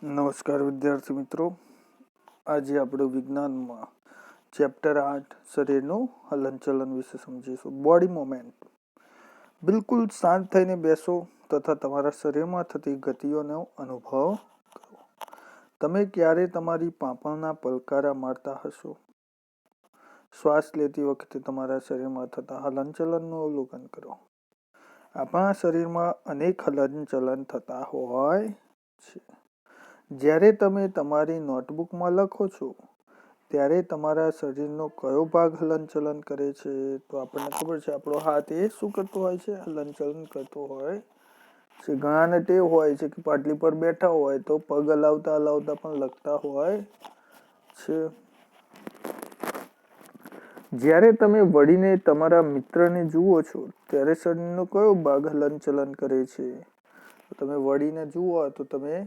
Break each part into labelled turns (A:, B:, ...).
A: નમસ્કાર વિદ્યાર્થી મિત્રો. આજે આપણે વિજ્ઞાનમાં ચેપ્ટર 8 શરીરનું હલનચલન વિશે સમજીશું. Body movement. બિલકુલ શાંત થઈને બેસો તથા તમારા શરીરમાં થતી ગતિઓનો અનુભવ કરો. તમે ક્યારે તમારી પાંપણના પલકારા મારતા હશો? શ્વાસ લેતી વખતે તમારા શરીરમાં થતા હલનચલનનું અવલોકન કરો. આપણા શરીરમાં અનેક હલનચલન થતા હોય છે. જ્યારે તમે તમારી નોટબુકમાં લખો છો ત્યારે તમારા શરીરનો કયો ભાગ હલનચલન કરે છે? તો આપણને ખબર છે આપણો હાથ એ શું કરતો હોય છે? હલનચલન કરતો હોય છે. ઘણાને ટેવ હોય છે કે પાટલી પર બેઠા હોય તો પગ હલાવતા હલાવતા પણ લખતા હોય છે. જ્યારે તમે વળીને તમારા મિત્રને જુઓ છો ત્યારે શરીરનો કયો ભાગ હલનચલન કરે છે? તમે વળીને જુઓ તો તમે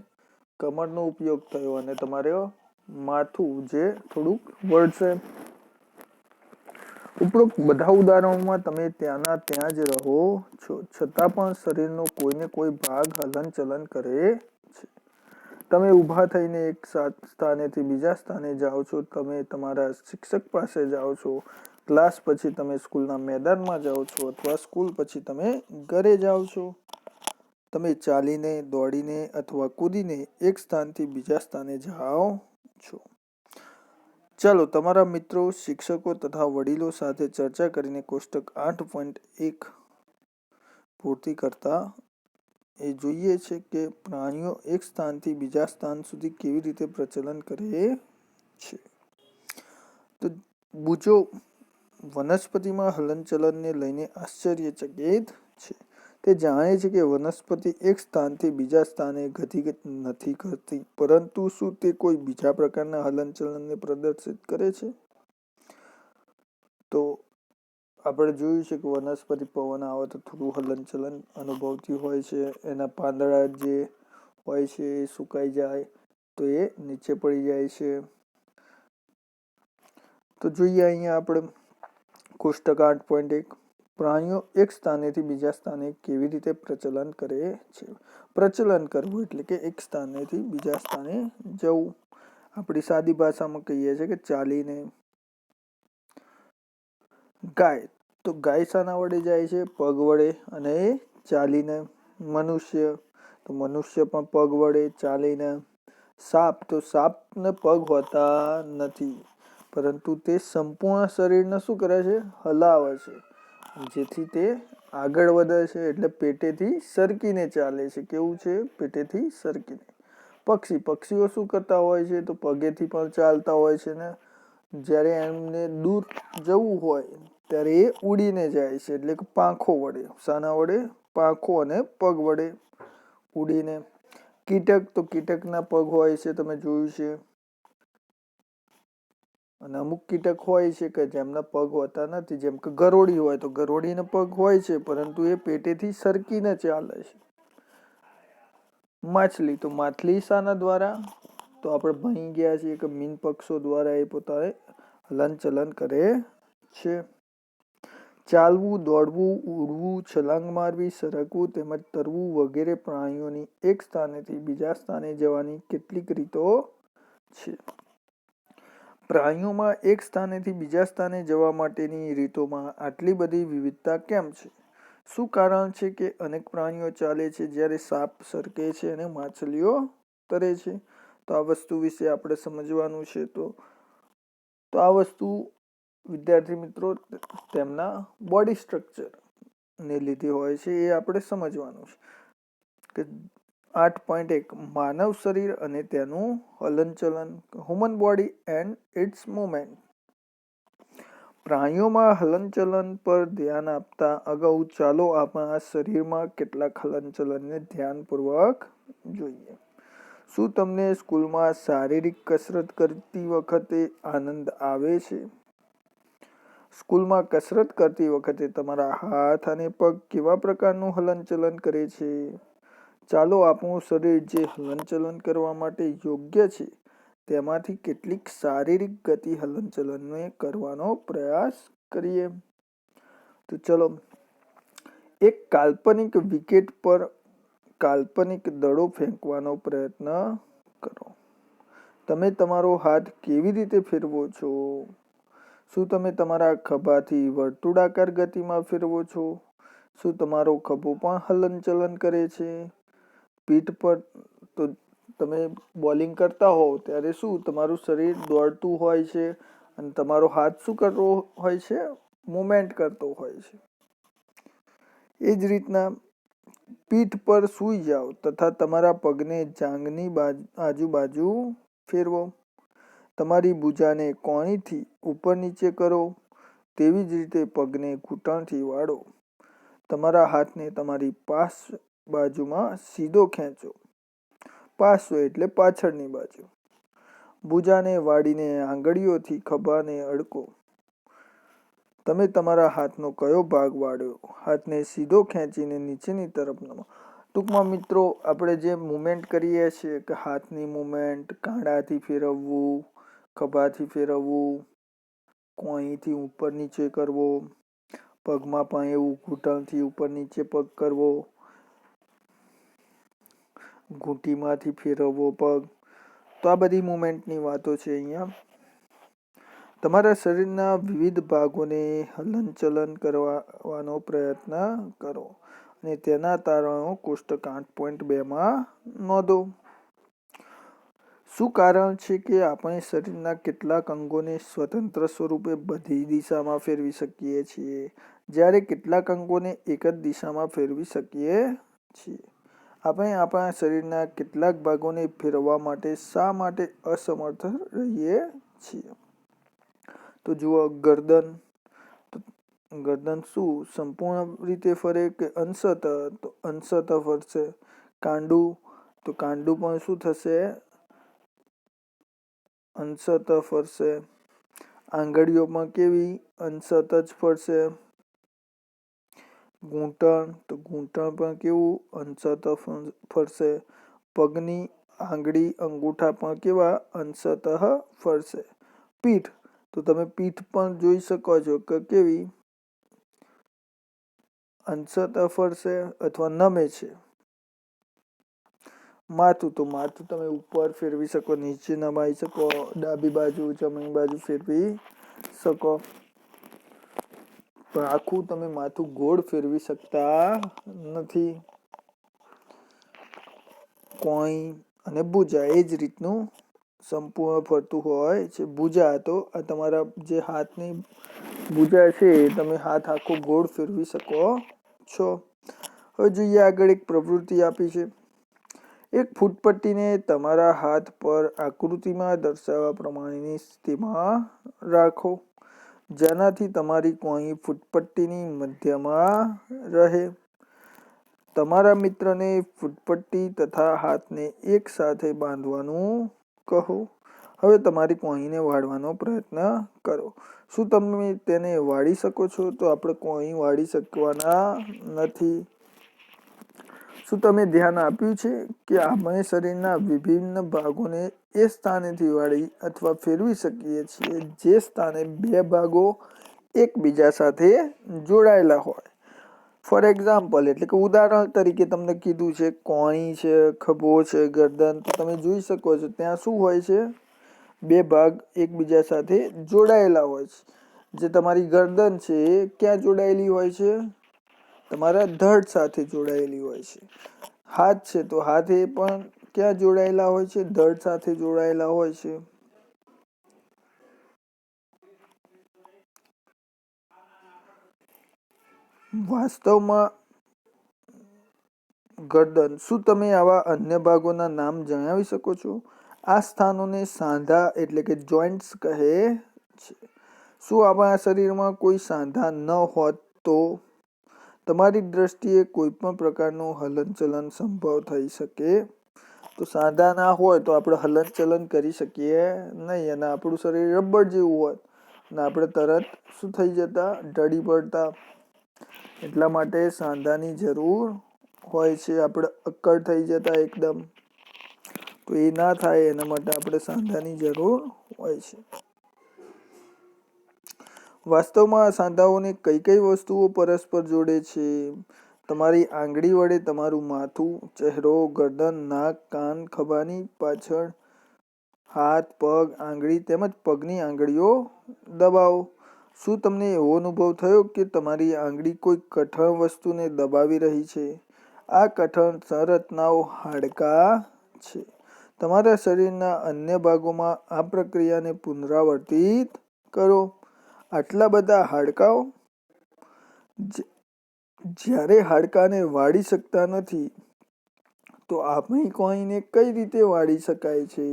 A: કમરનો ઉપયોગ થયો અને તમારે માથું જે થોડુંક વળશે. ઉપરોક્ત બધા ઉદાહરણોમાં તમે ત્યાંના ત્યાં જ રહો છો છતાં પણ શરીરનો કોઈને કોઈ ભાગ હલનચલન કરે છે. તમે ઊભા થઈને એક સ્થાનેથી બીજા સ્થાને જાઓ છો. તમે તમારા શિક્ષક પાસે જાઓ છો. ક્લાસ પછી તમે સ્કૂલના મેદાનમાં જાઓ છો અથવા સ્કૂલ પછી તમે ઘરે જાઓ છો. તમે ચાલીને, દોડીને અથવા કૂદીને એક સ્થાનથી બીજા સ્થાને જાઓ છો. ચાલો તમારા મિત્રો, શિક્ષકો તથા વડીલો સાથે ચર્ચા કરીને કોષ્ટક 8.1 પૂર્તિ કરતા એ જોઈએ છે કે પ્રાણીઓ એક સ્થાનથી બીજા સ્થાન સુધી કેવી રીતે પ્રચલન કરે છે. તો બુજો વનસ્પતિમાં હલનચલનને લઈને આશ્ચર્યચકિત છે. તે જાણે છે કે વનસ્પતિ એક સ્થાનથી બીજા સ્થાને ગતિ નથી કરતી, પરંતુ શું તે કોઈ બીજા પ્રકારના હલનચલનને પ્રદર્શિત કરે છે? તો આપણે જોયું છે કે વનસ્પતિ પવન આવે તો થોડું હલનચલન અનુભવતી હોય છે. એના પાંદડા જે હોય છે એ સુકાઈ જાય તો એ નીચે પડી જાય છે. તો જોઈએ અહીંયા આપણે કોષ્ટક 8.1 પ્રાણીઓ એક સ્થાનેથી બીજા સ્થાને કેવી રીતે પ્રચલન કરે છે. પ્રચલન કરવું એટલે કે એક સ્થાનેથી બીજા સ્થાને જવું. આપણી સાદી ભાષામાં કહીએ છીએ કે ચાલીને. ગાય, તો ગાય શાના વડે જાય છે? પગ વડે અને ચાલીને. મનુષ્ય, તો મનુષ્ય પણ પગ વડે ચાલીને. સાપ, તો સાપને પગ હોતા નથી પરંતુ તે સંપૂર્ણ શરીરને શું કરે છે? હલાવે છે, જેથી તે આગળ વધે છે. એટલે પેટેથી સરકીને ચાલે છે. કેવું છે? પેટેથી સરકીને. પક્ષી, પક્ષીઓ શું કરતા હોય છે? તો પગેથી પણ ચાલતા હોય છે ને જ્યારે એમને દૂર જવું હોય ત્યારે એ ઉડીને જાય છે, એટલે કે પાંખો વડે. શાના વડે? પાંખો અને પગ વડે ઉડીને. કીટક, તો કીટકના પગ હોય છે, તમે જોયું છે. અને અમુક કીટક હોય છે કે જેમના પગ હોતા નથી, જેમ કે ગરોળી હોય તો ગરોળીના પગ હોય છે પરંતુ એ પેટેથી સરકીને ચાલે છે. માછલી, તો માછલી શાના દ્વારા? તો આપણે ભણી ગયા છીએ કે મીન પક્ષો દ્વારા એ પોતાને હલનચલન કરે છે. ચાલવું, દોડવું, ઉડવું, છલાંગ મારવી, સરકવું તેમજ તરવું વગેરે પ્રાણીઓની એક સ્થાનેથી બીજા સ્થાને જવાની કેટલીક રીતો છે. પ્રાણીઓમાં એક સ્થાનેથી બીજા સ્થાને જવા માટેની રીતોમાં આટલી બધી વિવિધતા કેમ છે? શું કારણ છે કે અનેક પ્રાણીઓ ચાલે છે જ્યારે સાપ સરકે છે અને માછલીઓ તરે છે? તો આ વસ્તુ વિશે આપણે સમજવાનું છે. તો આ વસ્તુ વિદ્યાર્થી મિત્રો તેમના બોડી સ્ટ્રક્ચર ને લીધે હોય છે, એ આપણે સમજવાનું છે. કે 8.1 માનવ શરીર અને તેનું હલનચલન. Human body and its movement. પ્રાણીઓમાં હલનચલન પર ધ્યાન આપતા અગાઉ ચાલો આપણા શરીરમાં કેટલાક હલનચલનને ધ્યાનપૂર્વક જોઈએ. શું તમને સ્કૂલમાં શારીરિક કસરત કરતી વખતે આનંદ આવે છે? સ્કૂલમાં કસરત કરતી વખતે તમારા હાથ અને પગ કેવા પ્રકારનું હલનચલન કરે છે? ચાલો આપણું શરીર જે હલનચલન કરવા માટે યોગ્ય છે તેમાંથી કેટલીક શારીરિક ગતિ હલનચલનને કરવાનો પ્રયાસ કરીએ. તો ચલો, એક કાલ્પનિક વિકેટ પર કાલ્પનિક દડો ફેંકવાનો પ્રયત્ન કરો. તમે તમારો હાથ કેવી રીતે ફેરવો છો? શું તમે તમારા ખભાથી વર્તુળાકાર ગતિમાં ફેરવો છો? શું તમારો ખભો પણ હલનચલન કરે છે? પીઠ પર તો તમે બોલિંગ કરતા હોવ ત્યારે શું તમારું શરીર દોડતું હોય છે અને તમારો હાથ શું કરતો હોય છે? મુવમેન્ટ કરતો હોય છે. એ જ રીતના પીઠ પર સૂઈ જાઓ તથા તમારા પગને જાંઘની આજુબાજુ ફેરવો. તમારી ભુજાને કોણીથી ઉપર નીચે કરો. તેવી જ રીતે પગને ઘૂંટણથી વાળો. તમારા હાથને તમારી પાસ બાજુમાં સીધો ખેંચો. પાસો એટલે પાછળની બાજુ. ભુજાને વાળીને આંગળીઓથી ખભાને અડકો. તમે તમારા હાથનો કયો ભાગ વાળ્યો? હાથને સીધો ખેંચીને નીચેની તરફ નમો. ટૂંકમાં મિત્રો આપણે જે મુવમેન્ટ કરીએ છીએ કે હાથની મુવમેન્ટ, કાંડાથી ફેરવવું, ખભાથી ફેરવવું, કોણીથી ઉપર નીચે કરવો, પગમાં પણ એવું ઘૂંટણથી ઉપર નીચે પગ કરવો, ઘૂંટીમાંથી ફેરવવો પગ. તો આ બધી મુવમેન્ટની વાતો છે અહીંયા. તમારા શરીરના વિવિધ ભાગોને હલનચલન કરવાનો પ્રયત્ન કરો અને તેના તારણો કોષ્ટક 8.2 નોંધો. શું કારણ છે કે આપણે શરીરના કેટલાક અંગોને સ્વતંત્ર સ્વરૂપે બધી દિશામાં ફેરવી શકીએ છીએ, જ્યારે કેટલાક અંગોને એક જ દિશામાં ફેરવી શકીએ છીએ? આપણે આપણા શરીરના કેટલાક ભાગોને ફેરવવા માટે શા માટે અસમર્થ રહીએ છીએ? તો જુઓ, ગરદન શું સંપૂર્ણ રીતે ફરે કે અંશતઃ? તો અંશતઃ ફરશે. કાંડું, તો કાંડું પણ શું થશે? અંશતઃ ફરશે. આંગળીઓ પણ કેવી? અંશતઃ જ ફરશે. ઘૂંટણ, તો ઘૂંટણ પણ કેવું? અંશતઃ ફરશે. પગની આંગળી, અંગૂઠા પણ કેવા? અંશતઃ ફરશે. પીઠ, તો તમે પીઠ પણ જોઈ શકો છો કે કેવી? અંશતઃ ફરશે અથવા નમે છે. માથું, તો માથું તમે ઉપર ફેરવી શકો, નીચે નમાઈ શકો, ડાબી બાજુ જમણી બાજુ ફેરવી શકો. પણ આખું તમે માથું ગોળ ફેરવી શકતા નથી. કોણી અને ભુજા એ જ રીતનું સંપૂર્ણ ફરતું હોય છે. ભુજા, તો આ તમારા જે હાથની ભુજા છે તમે હાથ આખો ગોળ ફેરવી શકો છો. હવે જોઈએ આગળ એક પ્રવૃત્તિ આપી છે. એક ફૂટપટ્ટીને તમારા હાથ પર આકૃતિમાં દર્શાવ્યા પ્રમાણેની સ્થિતિમાં રાખો, જેનાથી તમારી કોણી ફૂટપટ્ટીની મધ્યમાં રહે. તમારા મિત્રને ફૂટપટ્ટી તથા હાથને એક સાથે બાંધવાનું કહો. હવે તમારી કોણીને વાળવાનો પ્રયત્ન કરો. શું તમે તેને વાળી શકો છો? તો આપણે કોણી વાળી શકવાના નથી. શું તમે ધ્યાન આપ્યું છે કે આપણે શરીરના વિભિન્ન ભાગોને એ સ્થાનેથી વાળી અથવા ફેરવી શકીએ છીએ જે સ્થાને બે ભાગો એકબીજા સાથે જોડાયેલા હોય? ફોર એક્ઝામ્પલ, એટલે કે ઉદાહરણ તરીકે તમને કીધું છે કોણી છે, ખભો છે, ગરદન. તો તમે જોઈ શકો છો ત્યાં શું હોય છે? બે ભાગ એકબીજા સાથે જોડાયેલા હોય છે. જે તમારી ગરદન છે એ ક્યાં જોડાયેલી હોય છે? તમારા ધડ સાથે જોડાયેલી હોય છે. હાથ છે તો હાથ એ પણ ક્યાં જોડાયેલા હોય છે? ધડ સાથે જોડાયેલા હોય છે. વાસ્તવમાં ગરદન, શું તમે આવા અન્ય ભાગોના નામ જણાવી શકો છો? આ સ્થાનોને સાંધા એટલે કે જોઈન્ટ્સ કહે છે. શું આપણા શરીરમાં કોઈ સાંધા ન હોત તો? તમારી દ્રષ્ટિએ કોઈ પણ પ્રકારનું હલનચલન સંભવ થઈ શકે? તો સાંધા ના હોય તો આપણે હલનચલન કરી શકીએ નહીં, અને આપણું શરીર રબર જેવું હોત અને આપણે તરત શું થઈ જતા? ઢળી પડતા. એટલા માટે સાંધાની જરૂર હોય છે. આપણે અક્કડ થઈ જતા એકદમ. તો એ ના થાય એના માટે આપણે સાંધાની જરૂર હોય છે. વાસ્તવમાં સાંધાઓને કઈ કઈ વસ્તુઓ પરસ્પર જોડે છે? તમારી આંગળી વડે તમારું માથું, ચહેરો, ગરદન, નાક, કાન, ખભાની પાછળ હાથ, પગ, આંગળી તેમજ પગની આંગળીઓ દબાવો. શું તમને એવો અનુભવ થયો કે તમારી આંગળી કોઈ કઠણ વસ્તુને દબાવી રહી છે? આ કઠણ સંરચનાઓ હાડકાં છે. તમારા શરીરના અન્ય ભાગોમાં આ પ્રક્રિયાને પુનરાવર્તિત કરો. આટલા બધા હાડકાઓ? જ્યારે હાડકાને વાળી શકતા નથી તો આપણી કોણીને કઈ રીતે વાળી શકાય છે?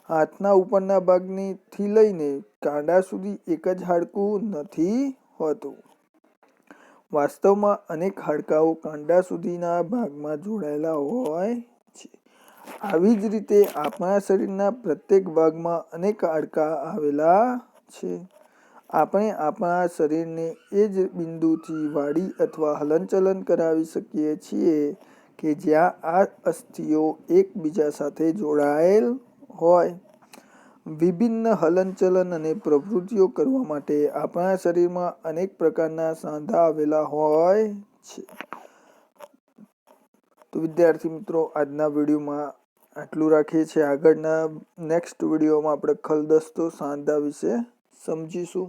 A: હાથના ઉપરના ભાગથી લઈને કાંડા સુધી એક જ હાડકું નથી હોતું. વાસ્તવમાં અનેક હાડકાઓ કાંડા સુધીના ભાગમાં જોડાયેલા હોય છે. આવી જ રીતે આપણા શરીરના પ્રત્યેક ભાગમાં અનેક હાડકાં આવેલા છે. આપણે આપણા શરીરને એ જ બિંદુથી વાળી અથવા હલનચલન કરાવી શકીએ છીએ કે જ્યાં આ અસ્થિઓ એકબીજા સાથે જોડાયેલ હોય. વિભિન્ન હલનચલન અને પ્રવૃત્તિઓ કરવા માટે આપણા શરીરમાં અનેક પ્રકારના સાંધા આવેલા હોય છે. તો વિદ્યાર્થી મિત્રો, આજના વિડીયોમાં આટલું રાખીએ છીએ. આગળના નેક્સ્ટ વિડીયોમાં આપણે ખલદસ્તો સાંધા વિશે સમજીશું.